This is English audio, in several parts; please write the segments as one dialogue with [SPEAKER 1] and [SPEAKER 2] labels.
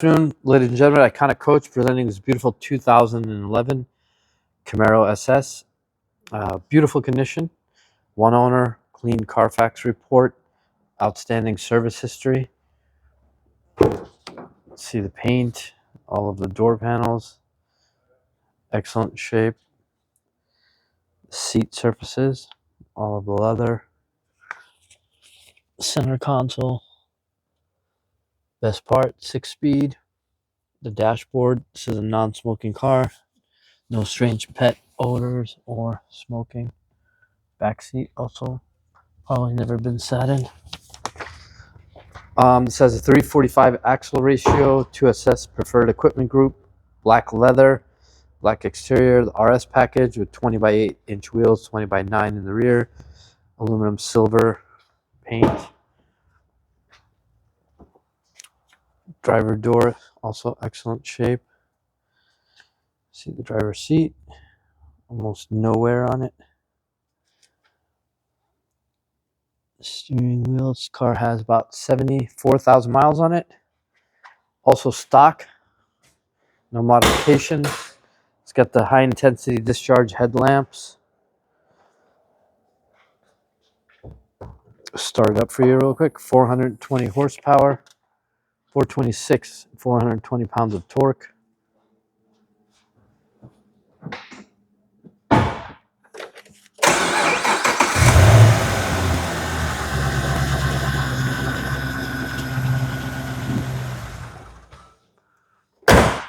[SPEAKER 1] Good afternoon, ladies and gentlemen. Iconic Coach presenting this beautiful 2011 Camaro SS. Beautiful condition, one owner, clean CARFAX report, outstanding service history. See the paint, all of the door panels, excellent shape. Seat surfaces, all of the leather. Center console. Best part, 6-speed. The dashboard, this is a non-smoking car. No strange pet odors or smoking. Back seat also probably never been sat in. This has a 345 axle ratio, 2SS preferred equipment group, black leather, black exterior, the RS package with 20 by 8 inch wheels, 20 by 9 in the rear, aluminum silver paint. Driver door, also excellent shape. See the driver's seat, almost no wear on it. Steering wheel, this car has about 74,000 miles on it. Also stock, no modifications. It's got the high intensity discharge headlamps. Start it up for you real quick. 420 horsepower, 426, 420 pounds of torque.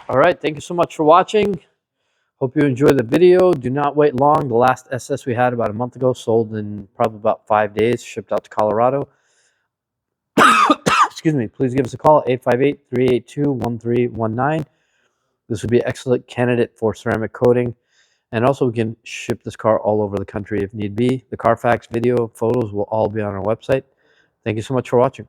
[SPEAKER 1] All right, thank you so much for watching. Hope you enjoyed the video. Do not wait long. The last SS we had about a month ago sold in probably about 5 days, shipped out to Colorado. Excuse me. Please give us a call, 858-382-1319. This would be an excellent candidate for ceramic coating. And also we can ship this car all over the country if need be. The CARFAX video, photos will all be on our website. Thank you so much for watching.